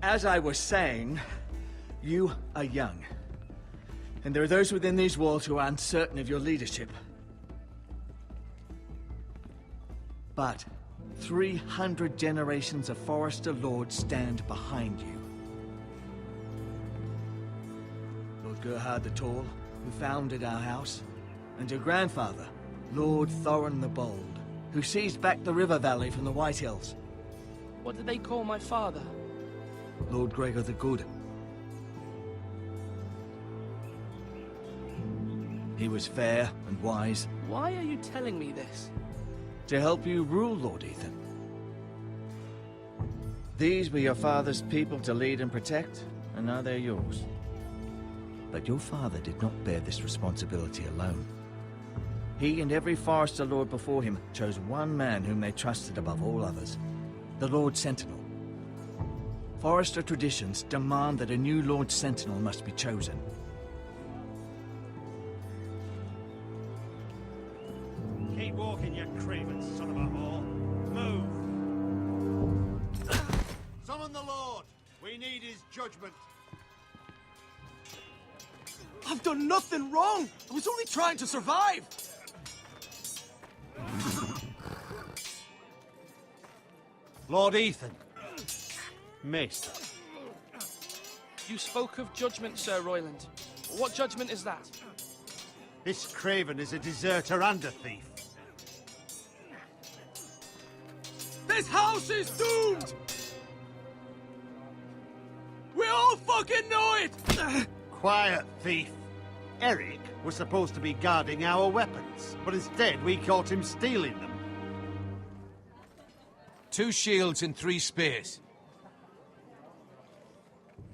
As I was saying, you are young. And there are those within these walls who are uncertain of your leadership. But 300 generations of Forester Lords stand behind you. Lord Gerhard the Tall, who founded our house, and your grandfather, Lord Thorin the Bold, who seized back the river valley from the White Hills. What did they call my father? Lord Gregor the Good. He was fair and wise. Why are you telling me this? To help you rule, Lord Ethan. These were your father's people to lead and protect, and now they're yours. But your father did not bear this responsibility alone. He and every Forester Lord before him chose one man whom they trusted above all others, the Lord Sentinel. Forester traditions demand that a new Lord Sentinel must be chosen. Keep walking, you craven son of a whore. Move! Summon the Lord! We need his judgment. I've done nothing wrong! I was only trying to survive! Lord Ethan. Maester. You spoke of judgment, Sir Royland. What judgment is that? This craven is a deserter and a thief. This house is doomed! We all fucking know it! Quiet, thief. Eric was supposed to be guarding our weapons, but instead we caught him stealing them. 2 shields and 3 spears.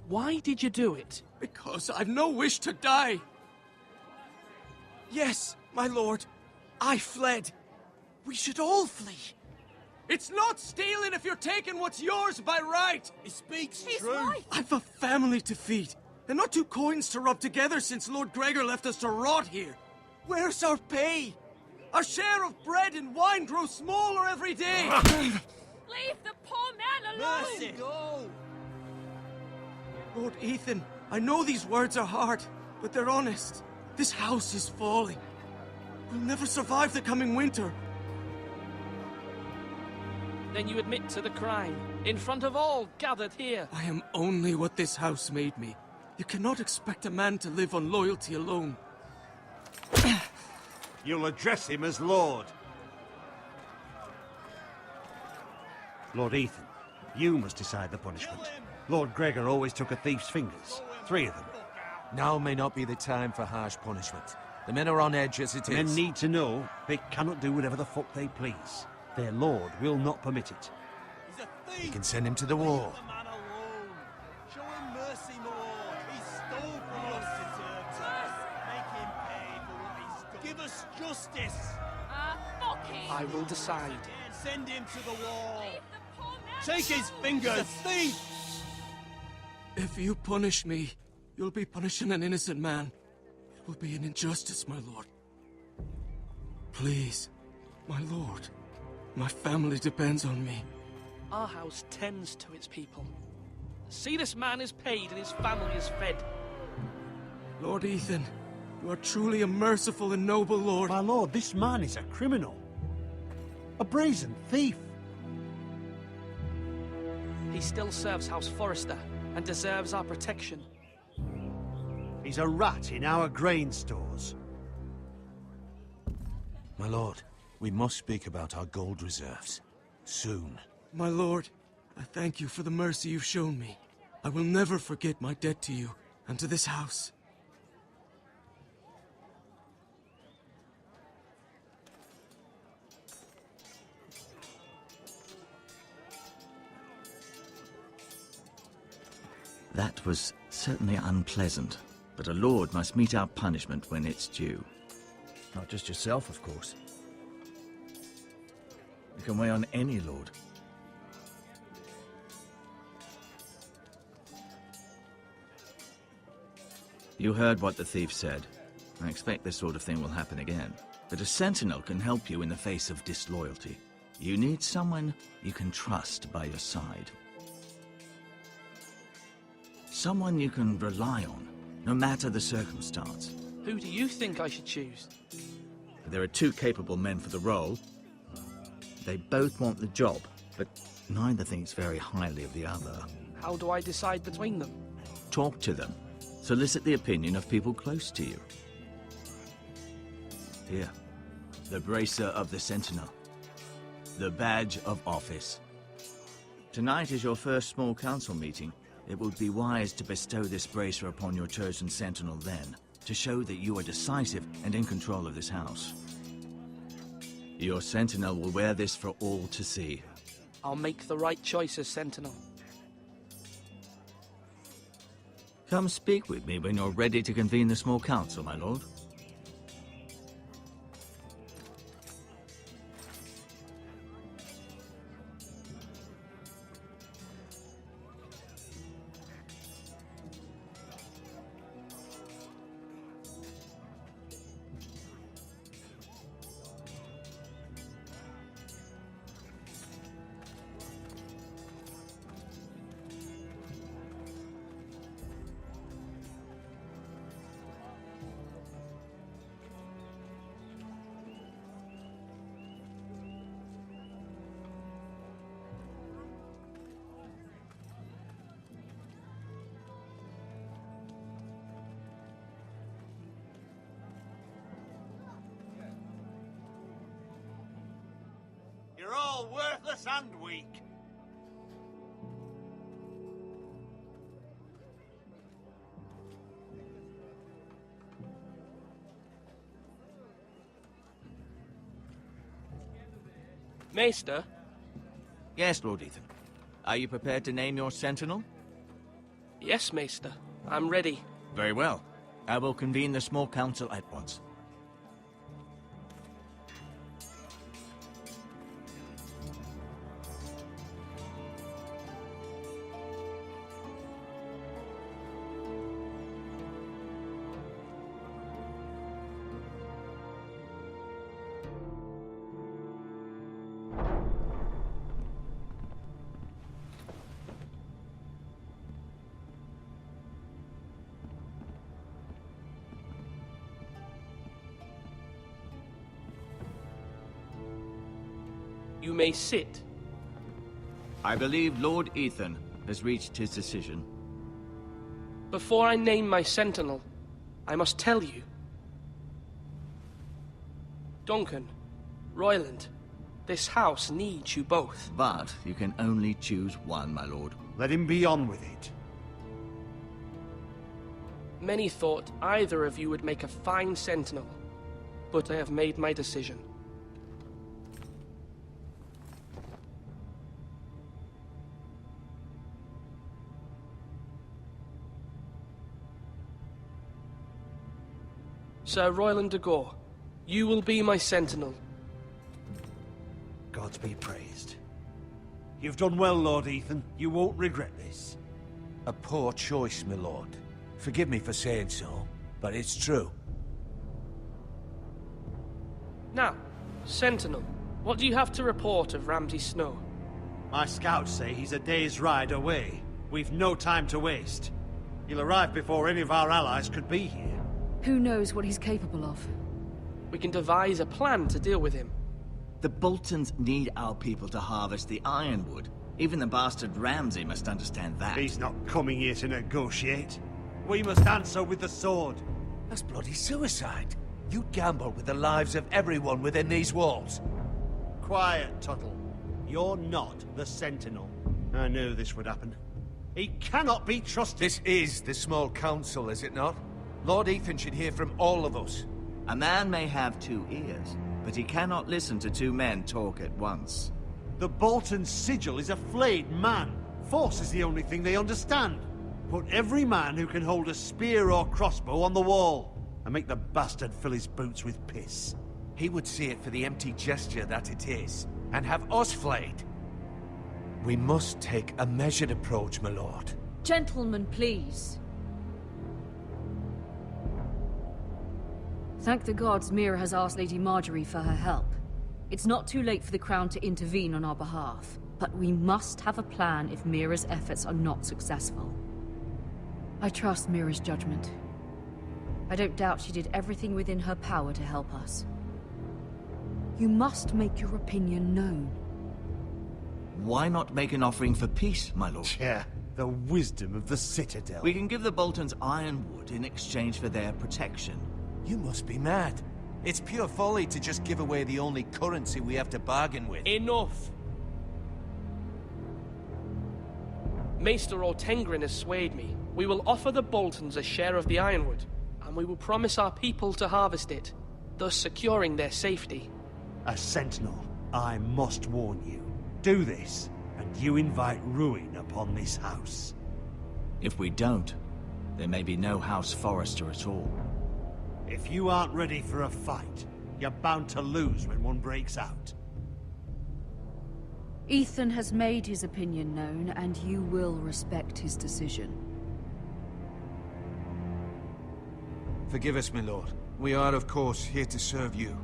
Why did you do it? Because I've no wish to die. Yes, my lord. I fled. We should all flee. It's not stealing if you're taking what's yours by right. He speaks He's truth. right. I've a family to feed, and not 2 coins to rub together since Lord Gregor left us to rot here. Where's our pay? Our share of bread and wine grows smaller every day. Leave the poor man alone! Mercy. Go. Lord Ethan, I know these words are hard, but they're honest. This house is falling. We'll never survive the coming winter. Then you admit to the crime, in front of all gathered here. I am only what this house made me. You cannot expect a man to live on loyalty alone. You'll address him as Lord. Lord Ethan, you must decide the punishment. Lord Gregor always took a thief's fingers. 3 of them. Now may not be the time for harsh punishment. The men are on edge as it is. Men need to know they cannot do whatever the fuck they please. Their lord will not permit it. He's a thief! You can send him to the war. Leave the man alone. Show him mercy, my lord. He stole from us. Deserves it. Make him pay for what he's done. Give us justice. Fuck him! I will decide. Send him to the wall. Leave the poor man Take his alone. fingers. Thief! If you punish me, you'll be punishing an innocent man. It will be an injustice, my lord. Please, my lord. My family depends on me. Our house tends to its people. See, this man is paid and his family is fed. Lord Ethan, you are truly a merciful and noble lord. My lord, this man is a criminal. A brazen thief. He still serves House Forester and deserves our protection. He's a rat in our grain stores. My lord, we must speak about our gold reserves. Soon. My lord, I thank you for the mercy you've shown me. I will never forget my debt to you and to this house. That was certainly unpleasant, but a lord must meet our punishment when it's due. Not just yourself, of course. You can weigh on any lord. You heard what the thief said. I expect this sort of thing will happen again. But a sentinel can help you in the face of disloyalty. You need someone you can trust by your side. Someone you can rely on, no matter the circumstance. Who do you think I should choose? There are two capable men for the role. They both want the job, but neither thinks very highly of the other. How do I decide between them? Talk to them. Solicit the opinion of people close to you. Here, the bracer of the Sentinel. The badge of office. Tonight is your first small council meeting. It would be wise to bestow this bracer upon your chosen Sentinel then, to show that you are decisive and in control of this house. Your Sentinel will wear this for all to see. I'll make the right choice as Sentinel. Come speak with me when you're ready to convene the small council, my lord. You're all worthless and weak. Maester? Yes, Lord Ethan. Are you prepared to name your Sentinel? Yes, Maester. I'm ready. Very well. I will convene the small council at once. You may sit. I believe Lord Ethan has reached his decision. Before I name my Sentinel, I must tell you. Duncan, Royland, this house needs you both. But you can only choose one, my lord. Let him be on with it. Many thought either of you would make a fine Sentinel, but I have made my decision. Sir Royland de Gore, you will be my Sentinel. God be praised. You've done well, Lord Ethan. You won't regret this. A poor choice, my lord. Forgive me for saying so, but it's true. Now, Sentinel, what do you have to report of Ramsay Snow? My scouts say he's a day's ride away. We've no time to waste. He'll arrive before any of our allies could be here. Who knows what he's capable of? We can devise a plan to deal with him. The Boltons need our people to harvest the ironwood. Even the bastard Ramsay must understand that. He's not coming here to negotiate. We must answer with the sword. That's bloody suicide. You'd gamble with the lives of everyone within these walls. Quiet, Tuttle. You're not the Sentinel. I knew this would happen. He cannot be trusted. This is the small council, is it not? Lord Ethan should hear from all of us. A man may have two ears, but he cannot listen to two men talk at once. The Bolton sigil is a flayed man. Force is the only thing they understand. Put every man who can hold a spear or crossbow on the wall, and make the bastard fill his boots with piss. He would see it for the empty gesture that it is, and have us flayed. We must take a measured approach, my lord. Gentlemen, please. Thank the gods Mira has asked Lady Marjorie for her help. It's not too late for the Crown to intervene on our behalf, but we must have a plan if Mira's efforts are not successful. I trust Mira's judgment. I don't doubt she did everything within her power to help us. You must make your opinion known. Why not make an offering for peace, my lord? Yeah, the wisdom of the Citadel. We can give the Boltons ironwood in exchange for their protection. You must be mad. It's pure folly to just give away the only currency we have to bargain with. Enough! Maester Ortengrin has swayed me. We will offer the Boltons a share of the ironwood, and we will promise our people to harvest it, thus securing their safety. As Sentinel, I must warn you. Do this, and you invite ruin upon this house. If we don't, there may be no House Forrester at all. If you aren't ready for a fight, you're bound to lose when one breaks out. Ethan has made his opinion known, and you will respect his decision. Forgive us, my lord. We are, of course, here to serve you,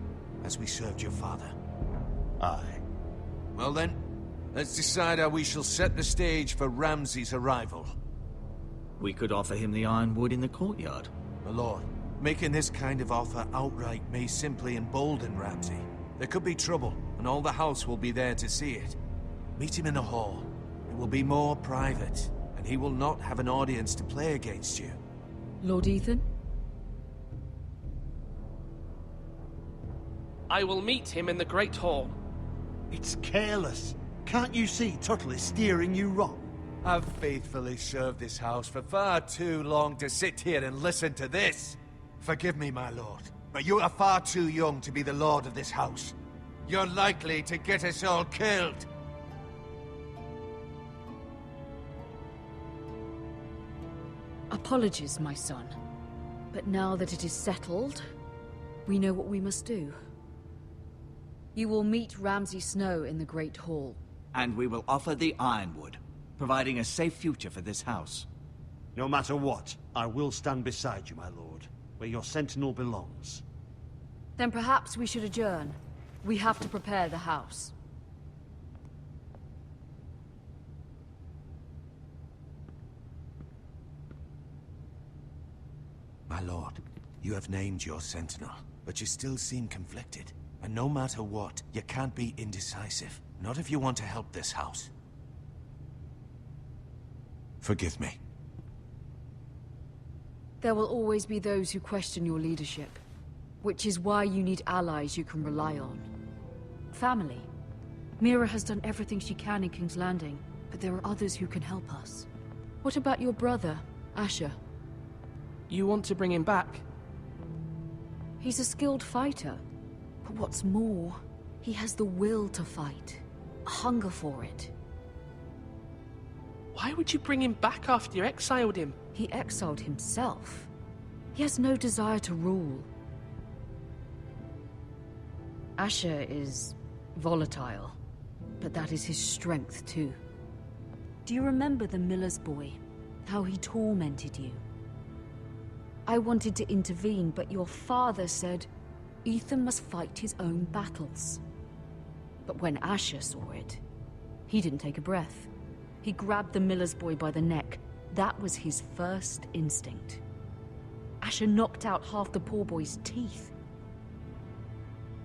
as we served your father. Aye. Well then, let's decide how we shall set the stage for Ramsay's arrival. We could offer him the ironwood in the courtyard. My lord, making this kind of offer outright may simply embolden Ramsay. There could be trouble, and all the house will be there to see it. Meet him in the hall. It will be more private, and he will not have an audience to play against you. Lord Ethan? I will meet him in the Great Hall. It's careless. Can't you see Tuttle is steering you wrong? I've faithfully served this house for far too long to sit here and listen to this. Forgive me, my lord, but you are far too young to be the lord of this house. You're likely to get us all killed. Apologies, my son. But now that it is settled, we know what we must do. You will meet Ramsay Snow in the Great Hall. And we will offer the ironwood, providing a safe future for this house. No matter what, I will stand beside you, my lord, where your sentinel belongs. Then perhaps we should adjourn. We have to prepare the house. My lord, you have named your sentinel, but you still seem conflicted. And no matter what, you can't be indecisive. Not if you want to help this house. Forgive me. There will always be those who question your leadership, which is why you need allies you can rely on. Family. Mira has done everything she can in King's Landing, but there are others who can help us. What about your brother, Asher? You want to bring him back? He's a skilled fighter. But what's more, he has the will to fight. A hunger for it. Why would you bring him back after you exiled him? He exiled himself. He has no desire to rule. Asher is volatile, but that is his strength too. Do you remember the miller's boy? How he tormented you? I wanted to intervene, but your father said Ethan must fight his own battles. But when Asher saw it, he didn't take a breath. He grabbed the miller's boy by the neck. That was his first instinct. Asher knocked out half the poor boy's teeth.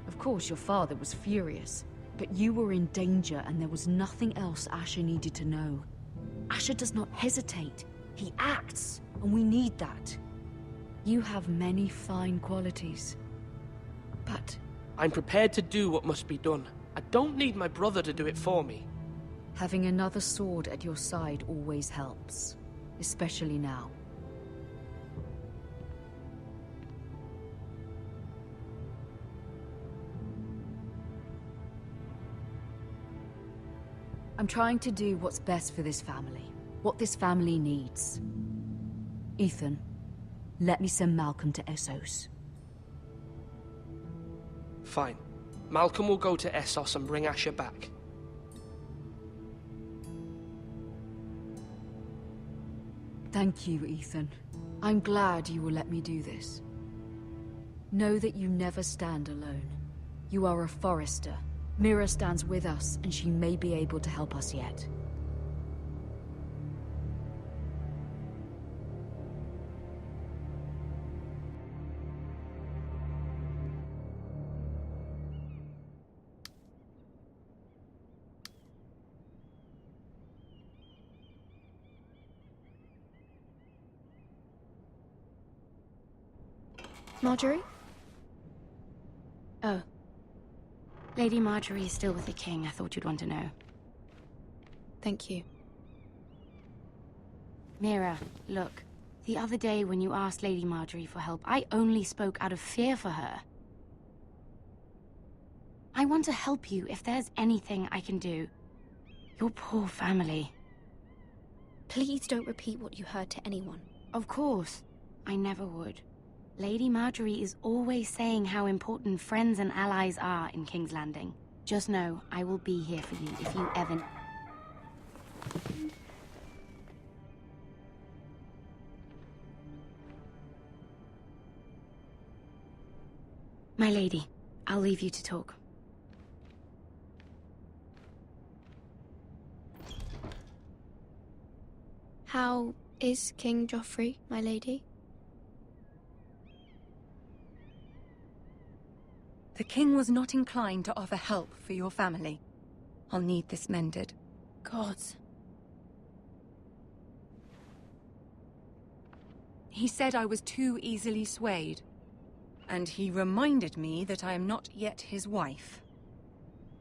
Of course, your father was furious, but you were in danger and there was nothing else Asher needed to know. Asher does not hesitate. He acts, and we need that. You have many fine qualities. But I'm prepared to do what must be done. I don't need my brother to do it for me. having another sword at your side always helps, especially now. I'm trying to do what's best for this family, what this family needs. Ethan, let me send Malcolm to Essos. Fine. Malcolm will go to Essos and bring Asher back. Thank you, Ethan. I'm glad you will let me do this. Know that you never stand alone. You are a Forrester. Mira stands with us, and she may be able to help us yet. Marjorie? Oh. Lady Marjorie is still with the king. I thought you'd want to know. Thank you. Mira, look. The other day when you asked Lady Marjorie for help, I only spoke out of fear for her. I want to help you if there's anything I can do. Your poor family. Please don't repeat what you heard to anyone. Of course. I never would. Lady Marjorie is always saying how important friends and allies are in King's Landing. Just know, I will be here for you if you ever... My lady, I'll leave you to talk. How is King Joffrey, my lady? The king was not inclined to offer help for your family. I'll need this mended. Gods. He said I was too easily swayed. And he reminded me that I am not yet his wife.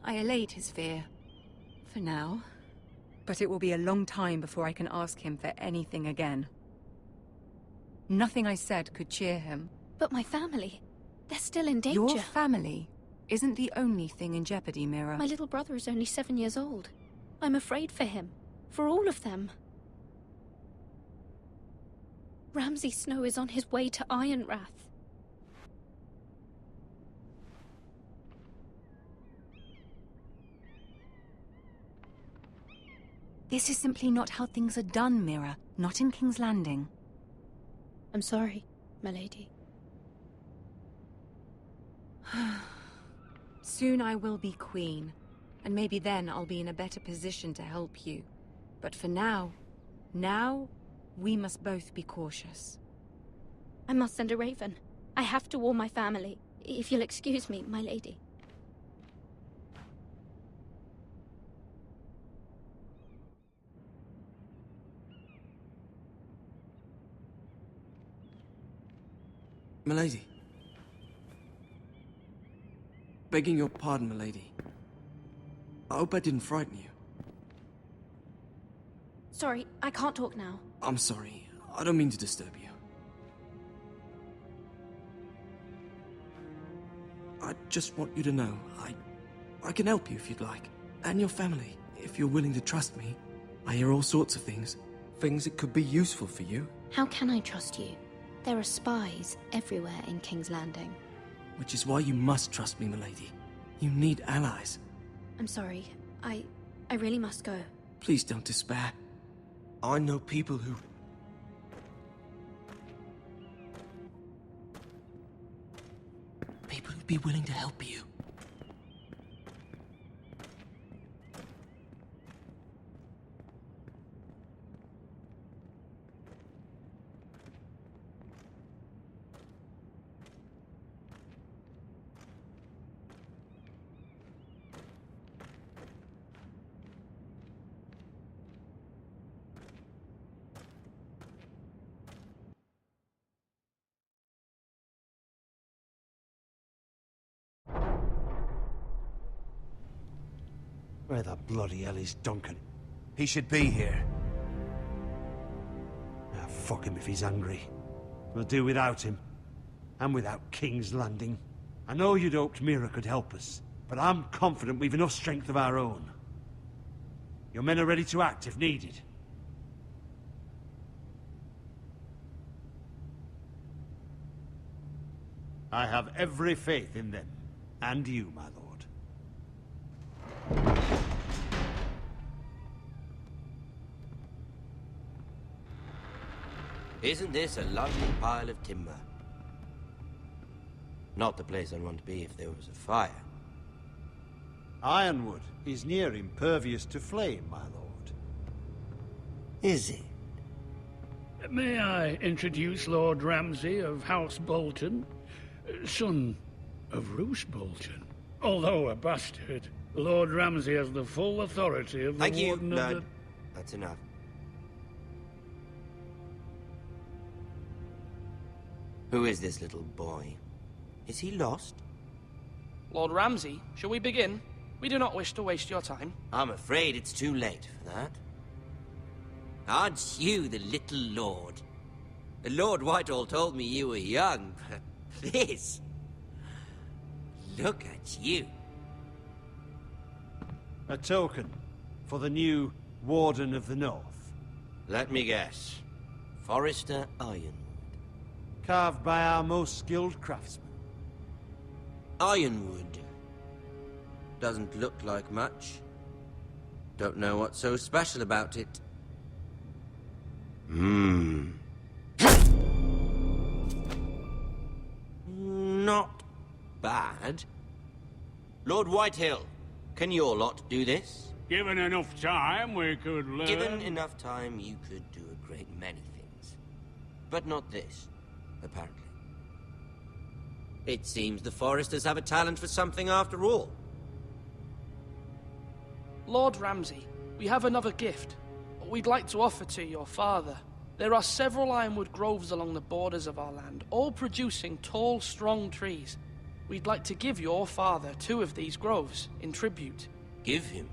I allayed his fear. For now. But it will be a long time before I can ask him for anything again. Nothing I said could cheer him. But my family, they're still in danger. Your family isn't the only thing in jeopardy, Mira. My little brother is only 7 years old. I'm afraid for him. For all of them. Ramsay Snow is on his way to Ironrath. This is simply not how things are done, Mira. Not in King's Landing. I'm sorry, my lady. Soon I will be queen, and maybe then I'll be in a better position to help you. But for now, we must both be cautious. I must send a raven. I have to warn my family. If you'll excuse me, my lady. Milady. Begging your pardon, milady. I hope I didn't frighten you. Sorry, I can't talk now. I'm sorry. I don't mean to disturb you. I just want you to know, I can help you if you'd like. And your family, if you're willing to trust me. I hear all sorts of things. Things that could be useful for you. How can I trust you? There are spies everywhere in King's Landing. Which is why you must trust me, milady. You need allies. I'm sorry. I really must go. Please don't despair. I know people who... People who'd be willing to help you. Where the bloody hell is Duncan? He should be here. Ah, fuck him if he's angry. We'll do without him. And without King's Landing. I know you'd hoped Mira could help us, but I'm confident we've enough strength of our own. Your men are ready to act if needed. I have every faith in them. And you, my lord. Isn't this a lovely pile of timber? Not the place I'd want to be if there was a fire. Ironwood is near impervious to flame, my lord. Is it? May I introduce Lord Ramsay of House Bolton, son of Roose Bolton. Although a bastard, Lord Ramsay has the full authority of the Thank you, Warden of Lord. the... That's enough. Who is this little boy? Is he lost? Lord Ramsay, shall we begin? We do not wish to waste your time. I'm afraid it's too late for that. Aren't you the little lord? Lord Whitehall told me you were young, but this... Look at you. A token for the new Warden of the North. Let me guess. Forrester Ironwood. Carved by our most skilled craftsmen. Ironwood. Doesn't look like much. Don't know what's so special about it. Not bad. Lord Whitehill, can your lot do this? Given enough time, we could learn. Given enough time, you could do a great many things. But not this, apparently. It seems the Foresters have a talent for something after all. Lord Ramsay, we have another gift. We'd like to offer to your father. There are several ironwood groves along the borders of our land, all producing tall, strong trees. We'd like to give your father 2 of these groves in tribute. Give him?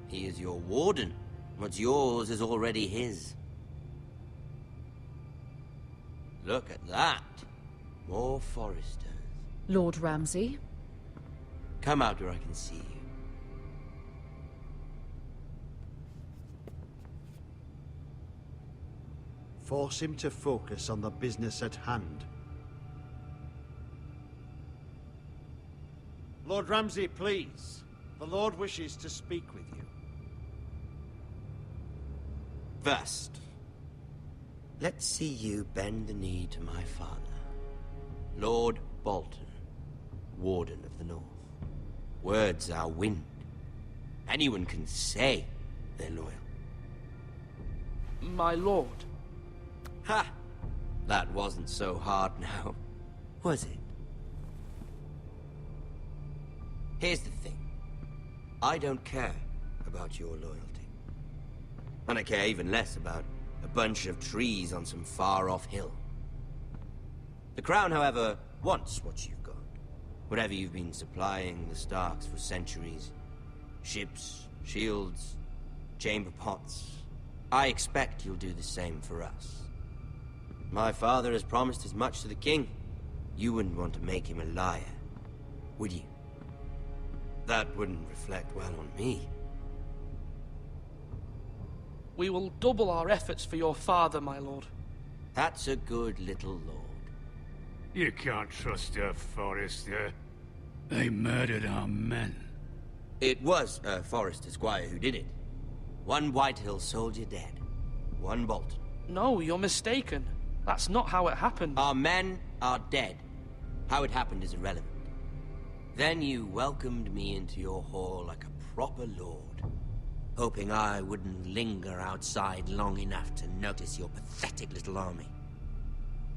He is your warden. What's yours is already his. Look at that. More Foresters. Lord Ramsay? Come out where I can see you. Force him to focus on the business at hand. Lord Ramsay, please. The Lord wishes to speak with you. First, let's see you bend the knee to my father, Lord Bolton, Warden of the North. Words are wind. Anyone can say they're loyal. My lord. Ha! That wasn't so hard now, was it? Here's the thing. I don't care about your loyalty. And I care even less about a bunch of trees on some far-off hill. The Crown, however, wants what you've got. Whatever you've been supplying the Starks for centuries. Ships, shields, chamber pots. I expect you'll do the same for us. My father has promised as much to the king. You wouldn't want to make him a liar, would you? That wouldn't reflect well on me. We will double our efforts for your father, my lord. That's a good little lord. You can't trust a Forrester. They murdered our men. It was a Forrester squire who did it. 1 Whitehill soldier dead. 1 Bolton. No, you're mistaken. That's not how it happened. Our men are dead. How it happened is irrelevant. Then you welcomed me into your hall like a proper lord, hoping I wouldn't linger outside long enough to notice your pathetic little army.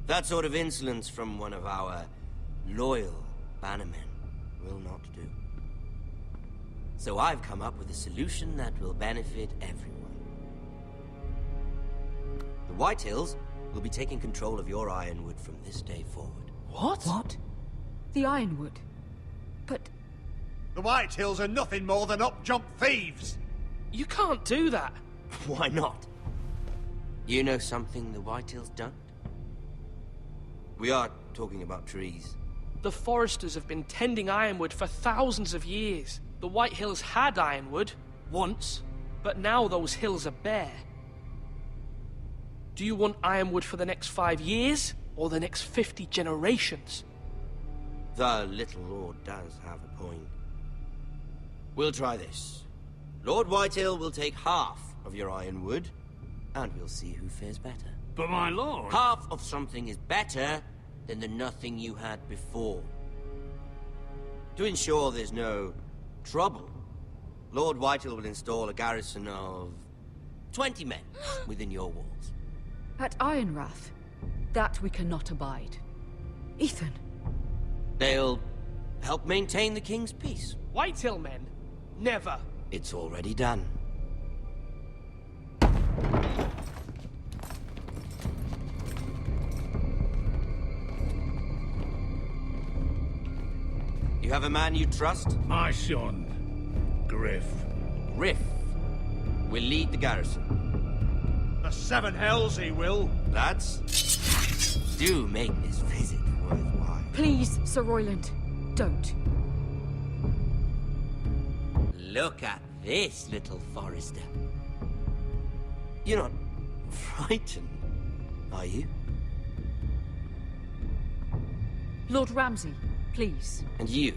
That sort of insolence from one of our loyal bannermen will not do. So I've come up with a solution that will benefit everyone. The Whitehills will be taking control of your ironwood from this day forward. What? What? The Ironwood? But... The Whitehills are nothing more than up-jump thieves! You can't do that! Why not? You know something the Whitehills don't? We are talking about trees. The Foresters have been tending ironwood for thousands of years. The White Hills had ironwood, once, but now those hills are bare. Do you want ironwood for the next 5 years, or the next 50 generations? The little lord does have a point. We'll try this. Lord Whitehill will take half of your ironwood, and we'll see who fares better. But my lord... Half of something is better than the nothing you had before. To ensure there's no trouble, Lord Whitehill will install a garrison of 20 men within your walls. At Ironrath? That we cannot abide. Ethan. They'll help maintain the king's peace. Whitehill men? Never. It's already done. You have a man you trust? My son, Griff. Griff will lead the garrison. The seven hells he will. Lads, do make this visit worthwhile. Please, Sir Royland, don't. Look at this, little Forester. You're not frightened, are you? Lord Ramsay, please. And you?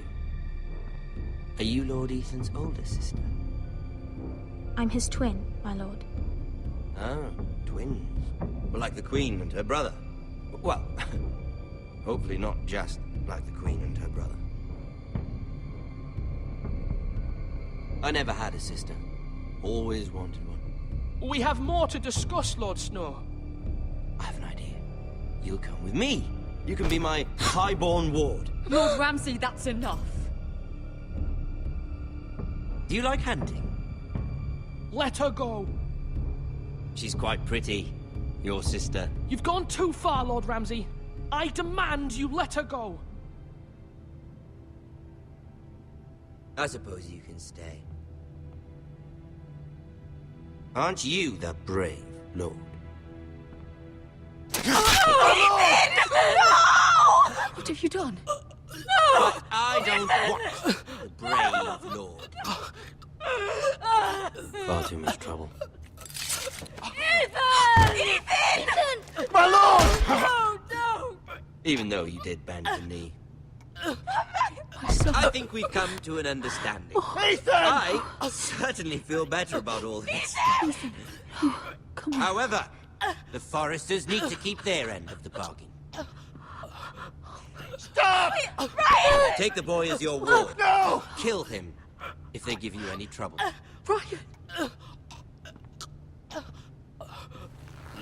Are you Lord Ethan's older sister? I'm his twin, my lord. Oh, twins. Well, like the Queen and her brother. Well, hopefully not just like the Queen and her brother. I never had a sister. Always wanted one. We have more to discuss, Lord Snow. I have an idea. You'll come with me. You can be my highborn ward. Lord Ramsay, that's enough. Do you like hunting? Let her go. She's quite pretty, your sister. You've gone too far, Lord Ramsay. I demand you let her go. I suppose you can stay. Aren't you the brave lord? What have you done? But I don't want the brave lord. Far too much trouble. Ethan! Ethan! My lord! Oh, no! Even though you did bend the knee. My son. I think we've come to an understanding. Ethan! I certainly feel better about all this. Ethan. Oh, come on. However, the Foresters need to keep their end of the bargain. Stop! Ryan! Take the boy as your ward. No! Kill him if they give you any trouble. Ryan!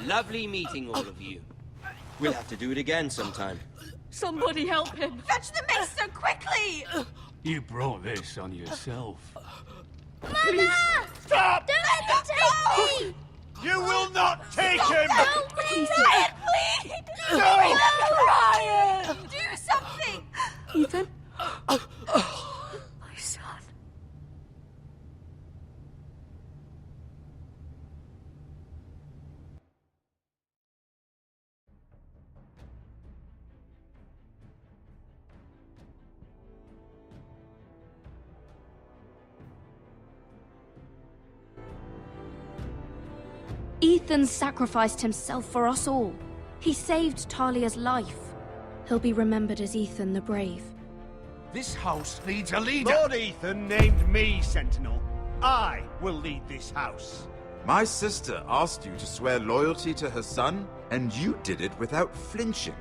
Lovely meeting all of you. We'll have to do it again sometime. Somebody help him! Fetch the maester, quickly! You brought this on yourself. Mama! Stop! Don't let them take me! You will not take him! Help me! Ryan, please! No! Ryan! Do something! Ethan? My son. Ethan sacrificed himself for us all. He saved Talia's life. He'll be remembered as Ethan the Brave. This house needs a leader. Lord Ethan named me Sentinel. I will lead this house. My sister asked you to swear loyalty to her son, and you did it without flinching.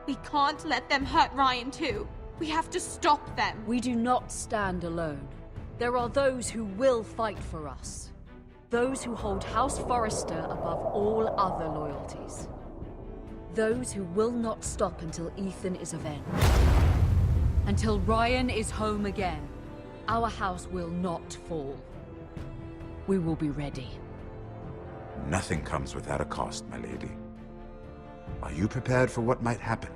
We can't let them hurt Ryan too. We have to stop them. We do not stand alone. There are those who will fight for us. Those who hold House Forrester above all other loyalties. Those who will not stop until Ethan is avenged. Until Ryan is home again, our house will not fall. We will be ready. Nothing comes without a cost, my lady. Are you prepared for what might happen?